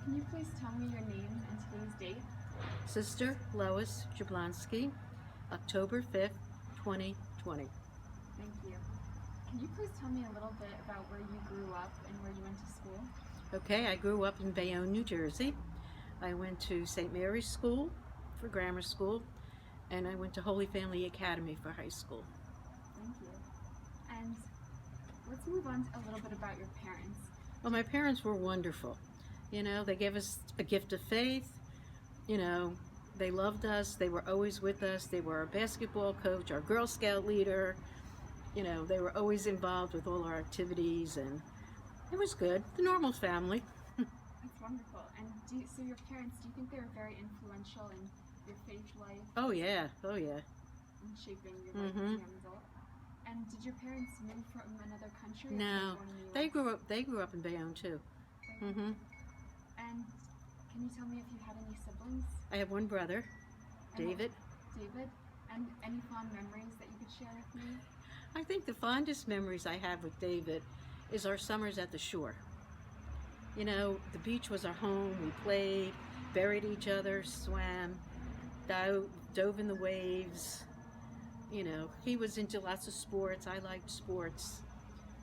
Can you please tell me your name and today's date? Sister Lois Jablonski, October 5th, 2020. Thank you. Can you please tell me a little bit about where you grew up and where you went to school? Okay, I grew up in Bayonne, New Jersey. I went to St. Mary's School for grammar school, and I went to Holy Family Academy for high school. Thank you. And let's move on to a little bit about your parents. Well, my parents were wonderful. They gave us a gift of faith. They loved us. They were always with us. They were our basketball coach, our Girl Scout leader. They were always involved with all our activities, and it was good. The normal family. That's wonderful. And so your parents, do you think they were very influential in your faith life? Oh, yeah. In shaping your life as a young adult? And did your parents move from another country? No, they grew up in Bayonne too. Mm-hmm. And can you tell me if you had any siblings? I have one brother, David. David? And any fond memories that you could share with me? I think the fondest memories I have with David is our summers at the shore. The beach was our home. We played, buried each other, swam, dove in the waves. He was into lots of sports. I liked sports.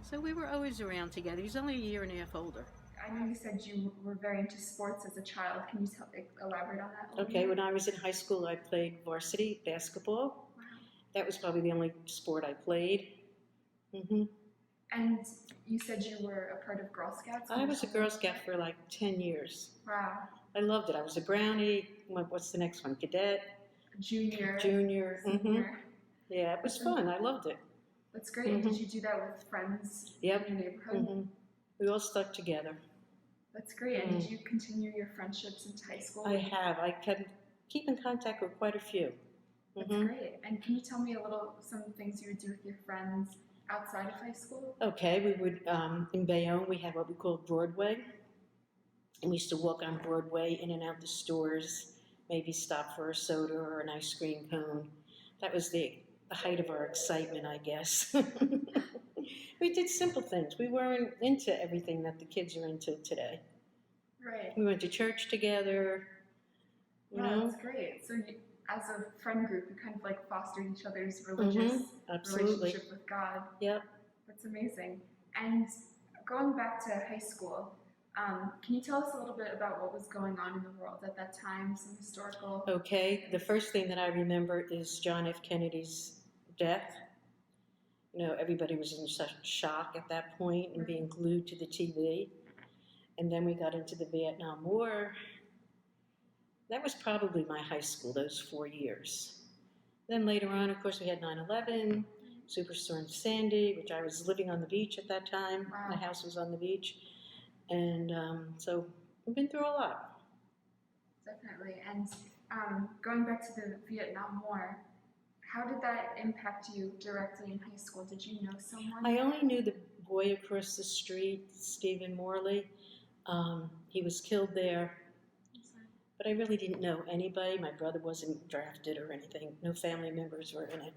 So we were always around together. He's only a year and a half older. I know you said you were very into sports as a child. Can you elaborate on that? Okay, when I was in high school, I played varsity basketball. Wow. That was probably the only sport I played. And you said you were a part of Girl Scouts? I was a Girl Scout for like 10 years. Wow. I loved it. I was a brownie. What's the next one? Cadet? Junior. Senior. Yeah, it was fun. I loved it. That's great. And did you do that with friends in your neighborhood? We all stuck together. That's great. And did you continue your friendships into high school? I have. I keep in contact with quite a few. That's great. And can you tell me some things you would do with your friends outside of high school? Okay, we would, in Bayonne, we had what we called Broadway. And we used to walk on Broadway in and out the stores, maybe stop for a soda or an ice cream cone. That was the height of our excitement, I guess. We did simple things. We weren't into everything that the kids are into today. Right. We went to church together. That's great. So as a friend group, you kind of like fostered each other's religious relationship with God. Yep. That's amazing. And going back to high school, can you tell us a little bit about what was going on in the world at that time, some historical... Okay, the first thing that I remember is John F. Kennedy's death. Everybody was in such shock at that point and being glued to the TV. And then we got into the Vietnam War. That was probably my high school, those 4 years. Then later on, of course, we had 9/11, Superstorm Sandy, which I was living on the beach at that time. Wow. My house was on the beach. And so we've been through a lot. Definitely. And going back to the Vietnam War, how did that impact you directly in high school? Did you know someone? I only knew the boy across the street, Stephen Morley. He was killed there. But I really didn't know anybody. My brother wasn't drafted or anything. No family members were in it.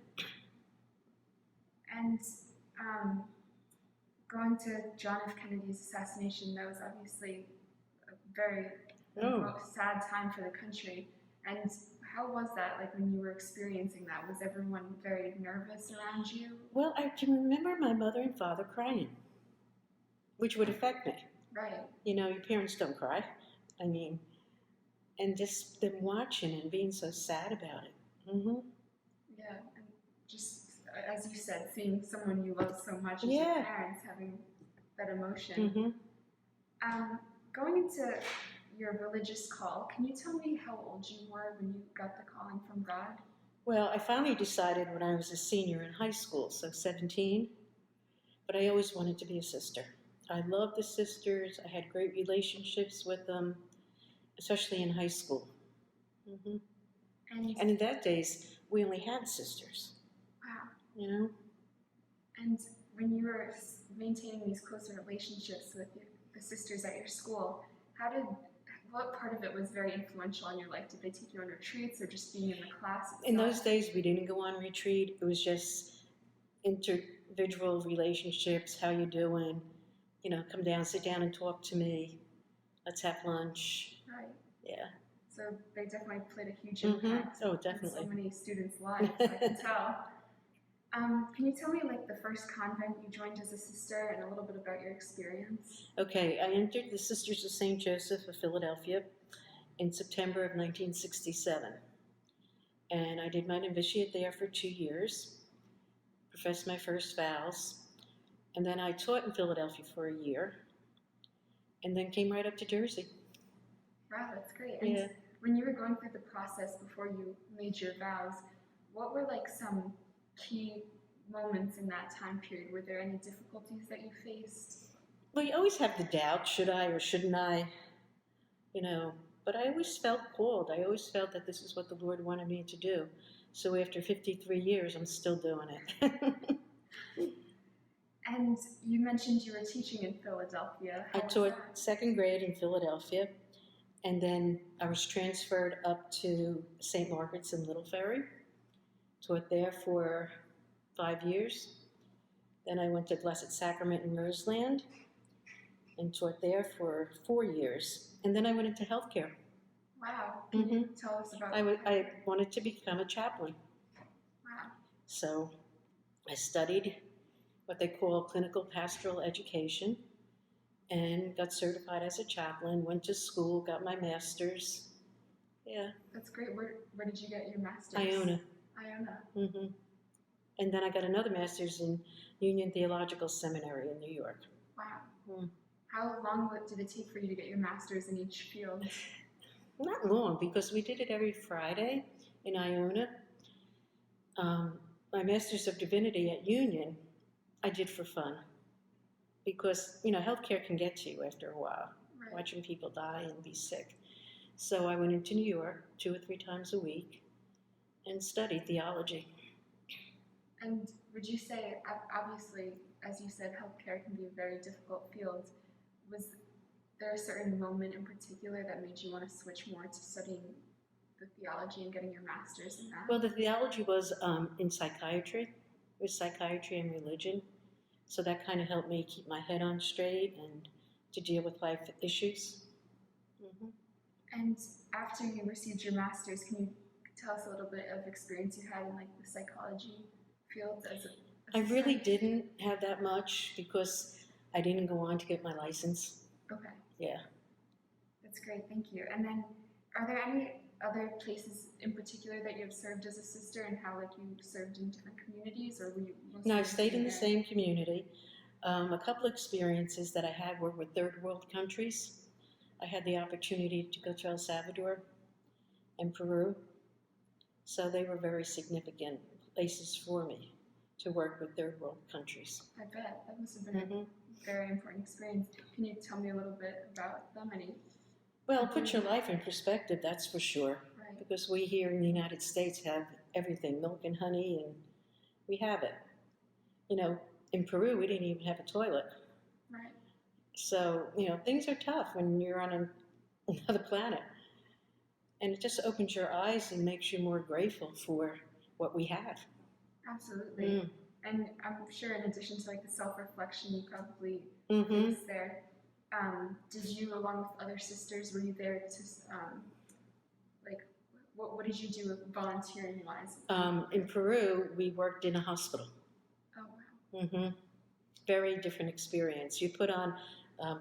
And going to John F. Kennedy's assassination, that was obviously a very sad time for the country. And how was that, like, when you were experiencing that? Was everyone very nervous around you? Well, I can remember my mother and father crying, which would affect me. Right. Your parents don't cry. And just them watching and being so sad about it. Yeah, and just, as you said, seeing someone you love so much as your parents, having that emotion. Going into your religious call, can you tell me how old you were when you got the calling from God? Well, I finally decided when I was a senior in high school, so 17, but I always wanted to be a sister. I loved the sisters. I had great relationships with them, especially in high school. And in that days, we only had sisters. Wow. And when you were maintaining these closer relationships with the sisters at your school, what part of it was very influential in your life? Did they take you on retreats or just being in the class itself? In those days, we didn't go on retreat. It was just individual relationships. How you doing? Come down, sit down and talk to me. let's have lunch. Right. Yeah. So they definitely played a huge Mm-hmm. impact Oh, in definitely. so many students' lives, I can tell. Can you tell me like the first convent you joined as a sister and a little bit about your experience? Okay, I entered the Sisters of St. Joseph of Philadelphia in September of 1967. And I did my novitiate there for 2 years, professed my first vows, and then I taught in Philadelphia for a year, and then came right up to Jersey. Wow, that's great. Yeah. And when you were going through the process before you made your vows, what were like some key moments in that time period? Were there any difficulties that you faced? Well, you always have the doubt, should I or shouldn't I? But I always felt called. I always felt that this is what the Lord wanted me to do. So after 53 years, I'm still doing it. And you mentioned you were teaching in Philadelphia. I taught second grade in Philadelphia, and then I was transferred up to St. Margaret's in Little Ferry. Taught there for 5 years. Then I went to Blessed Sacrament in Roseland and taught there for 4 years. And then I went into healthcare. Wow. Can you tell us about I wanted to become a chaplain. Wow. So I studied what they call clinical pastoral education and got certified as a chaplain, went to school, got my master's. Yeah. That's great. Where did you get your master's? Iona. Iona. And then I got another master's in Union Theological Seminary in New York. Wow. How long did it take for you to get your master's in each field? Not long, because we did it every Friday in Iona. My Master's of Divinity at Union, I did for fun. Because, healthcare can get to you after a while, Right. watching people die and be sick. So I went into New York 2 or 3 times a week and studied theology. And would you say, obviously, as you said, healthcare can be a very difficult field. Was there a certain moment in particular that made you want to switch more to studying the theology and getting your master's in that? Well, the theology was in psychiatry. It was psychiatry and religion. So that kind of helped me keep my head on straight and to deal with life issues. Mm-hmm. And after you received your master's, can you tell us a little bit of experience you had in like the psychology field as a I really didn't have that much because I didn't go on to get my license. Okay. Yeah. That's great, thank you. And then, are there any other places in particular that you have served as a sister, and how like you served in different communities, or were you mostly? No, I stayed in the same community. A couple experiences that I had were with third world countries. I had the opportunity to go to El Salvador and Peru. So they were very significant places for me to work with third world countries. I bet. That must have been a very important experience. Can you tell me a little bit about them? Well, put your life in perspective, that's for sure. Right. Because we here in the United States have everything, milk and honey, and we have it. In Peru, we didn't even have a toilet. Right. So, things are tough when you're on another planet. And it just opens your eyes and makes you more grateful for what we have. Absolutely. And I'm sure in addition to like the self-reflection you probably faced there, did you, along with other sisters, were you there to, what did you do volunteering-wise? In Peru, we worked in a hospital. Oh, wow. Very different experience. You put on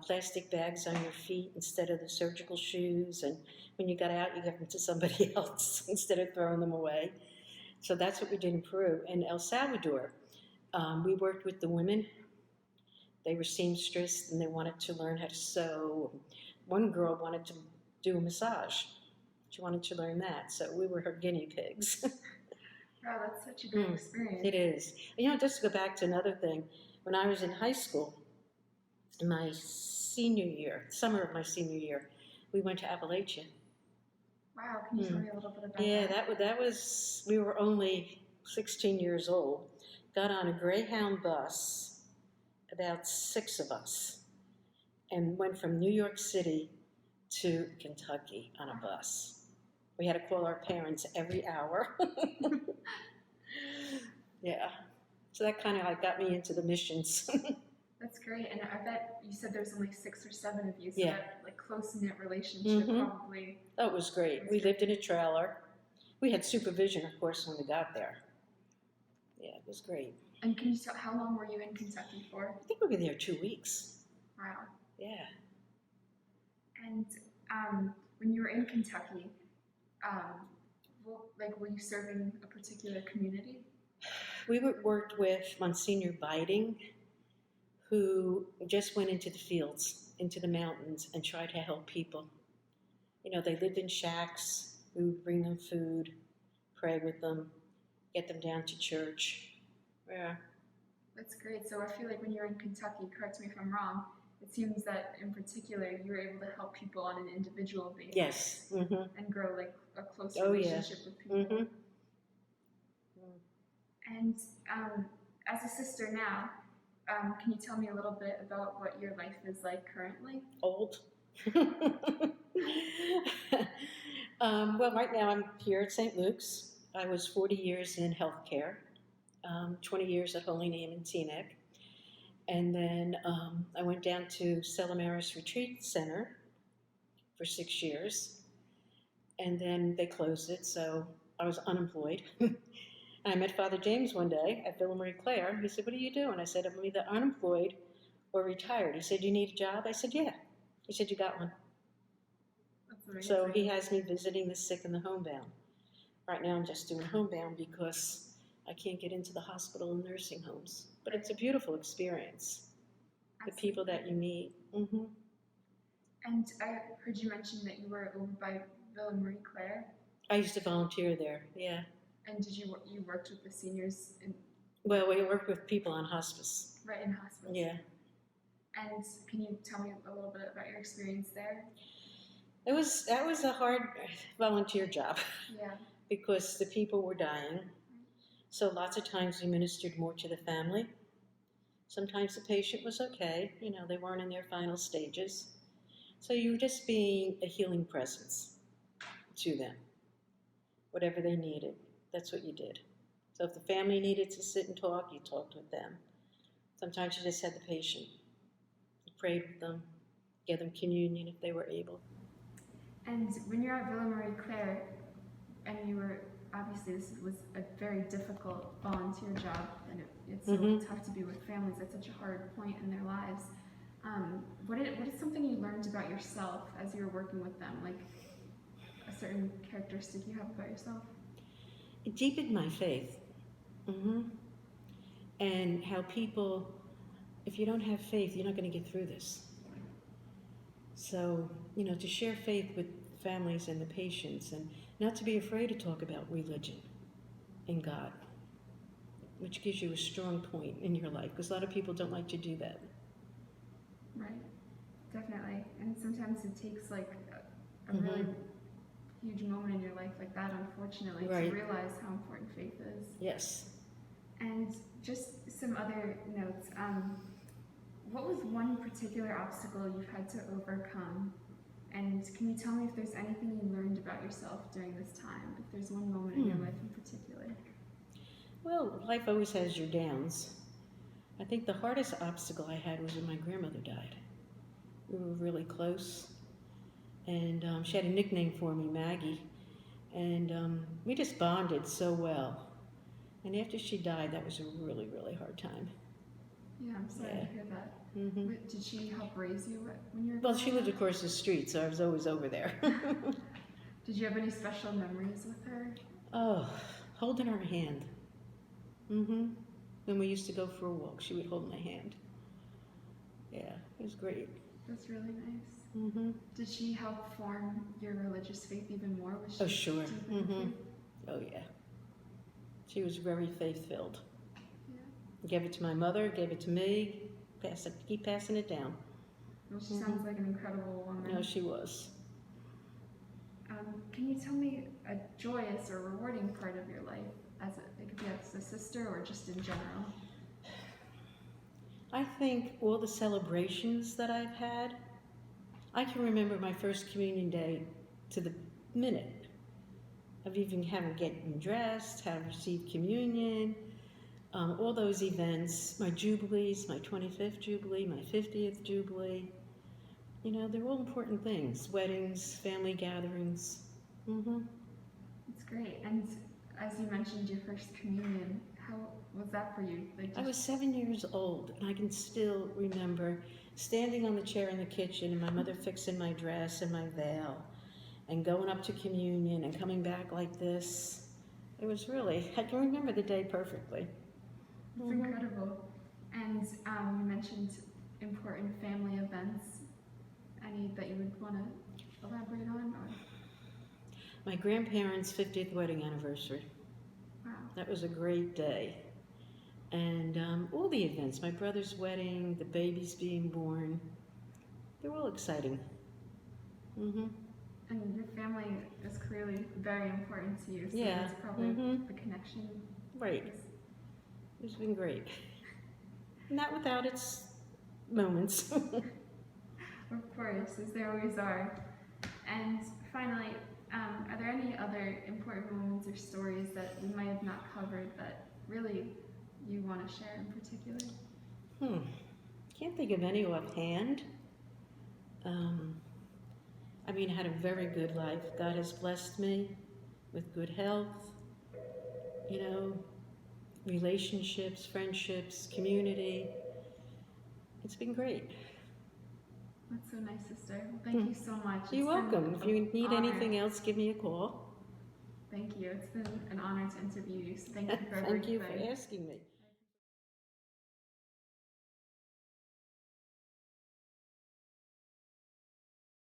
plastic bags on your feet instead of the surgical shoes, and when you got out, you gave them to somebody else instead of throwing them away. So that's what we did in Peru. In El Salvador, we worked with the women. They were seamstress, and they wanted to learn how to sew. One girl wanted to do a massage. She wanted to learn that, so we were her guinea pigs. Wow, that's such a great experience. It is. Just to go back to another thing, when I was in high school, in my senior year, summer of my senior year, we went to Appalachia. Wow, can you tell me a little bit about that? Yeah, that was, we were only 16 years old. Got on a Greyhound bus, about 6 of us, and went from New York City to Kentucky on a bus. We had to call our parents every hour. Yeah. So that kind of got me into the missions. That's great, and I bet you said there's only 6 or 7 of you, so Yeah. that like close-knit relationship Mhm. probably. That was great. We lived in a trailer. We had supervision, of course, when we got there. Yeah, it was great. And can you tell how long were you in Kentucky for? I think we were there 2 weeks. Wow. Yeah. And when you were in Kentucky, were you serving a particular community? We worked with Monsignor Biding, who just went into the fields, into the mountains, and tried to help people. You know, they lived in shacks. We would bring them food, pray with them, get them down to church. Yeah. That's great. So I feel like when you're in Kentucky, correct me if I'm wrong, it seems that in particular you were able to help people on an individual basis. Yes. Mm-hmm. And grow like a close Oh, yeah. relationship with people. Mm-hmm. And as a sister now, can you tell me a little bit about what your life is like currently? Old. Well, right now I'm here at St. Luke's. I was 40 years in healthcare, 20 years at Holy Name in Teaneck. And then I went down to Stella Maris Retreat Center for 6 years. And then they closed it, so I was unemployed. I met Father James one day at Villa Marie Claire. He said, "What are you doing?" I said, "I'm either unemployed or retired." He said, "You need a job?" I said, "Yeah." He said, "You got one." That's amazing. So he has me visiting the sick and the homebound. Right now I'm just doing homebound because I can't get into the hospital and nursing homes. But it's a beautiful experience. The people that you meet. Mm-hmm. And I heard you mention that you were over by Villa Marie Claire. I used to volunteer there, yeah. And did you worked with the seniors Well, we worked with people on hospice. Right, in hospice. Yeah. And can you tell me a little bit about your experience there? That was a hard volunteer job. Yeah. Because the people were dying. So lots of times we ministered more to the family. Sometimes the patient was okay, you know, they weren't in their final stages. So you were just being a healing presence to them. Whatever they needed, that's what you did. So if the family needed to sit and talk, you talked with them. Sometimes you just had the patient. You prayed with them, gave them communion if they were able. And when you're at Villa Marie Claire, and you were, obviously this was a very difficult volunteer job, and it's so tough to be with families at such a hard point in their lives. What is something you learned about yourself as you were working with them, like a certain characteristic you have about yourself? It deepened my faith. And how people, if you don't have faith, you're not going to get through this. So, you know, to share faith with families and the patients, and not to be afraid to talk about religion and God, which gives you a strong point in your life, because a lot of people don't like to do that. Right, definitely. And sometimes it takes like a really huge moment in your life like that, unfortunately, to realize how important faith is. Yes. And just some other notes. What was one particular obstacle you've had to overcome? And can you tell me if there's anything you learned about yourself during this time? If there's one moment in your life in particular? Well, life always has your downs. I think the hardest obstacle I had was when my grandmother died. We were really close. And she had a nickname for me, Maggie. And we just bonded so well. And after she died, that was a really, really hard time. Yeah, I'm sorry to hear that. Did she help raise you when you were Well, she lived across the street, so I was always over there. Did you have any special memories with her? Oh, holding her hand. When we used to go for a walk, she would hold my hand. Yeah, it was great. That's really nice. Did she help form your religious faith even more? Was she sure. Oh, yeah. She was very faith-filled. Yeah. Gave it to my mother, gave it to me, keep passing it down. Well, she sounds like an incredible woman. No, she was. Can you tell me a joyous or rewarding part of your life, it could be as a sister or just in general? I think all the celebrations that I've had, I can remember my first communion day to the minute of even getting dressed, how to receive communion, all those events, my jubilees, my 25th jubilee, my 50th jubilee, you know, they're all important things. Weddings, family gatherings. It's great. And as you mentioned, your first communion, how was that for you? I was 7 years old, and I can still remember standing on the chair in the kitchen and my mother fixing my dress and my veil and going up to communion and coming back like this. It was really, I can remember the day perfectly. It's incredible. And you mentioned important family events. Any that you would want to elaborate on? Or? My grandparents' 50th wedding anniversary. Wow. That was a great day. And all the events, my brother's wedding, the babies being born, they're all exciting. And your family is clearly very important to you, so Yeah. that's probably the connection. Right. It's been great. Not without its moments. Of course, as there always are. And finally, are there any other important moments or stories that we might have not covered that really you want to share in particular? Can't think of any offhand. I mean, I had a very good life. God has blessed me with good health, you know, relationships, friendships, community. It's been great. That's so nice, sister. Well, thank you so much. You're welcome. If you need anything else, give me a call. Thank you. It's been an honor to interview you, so thank you for Thank everything. you for asking me.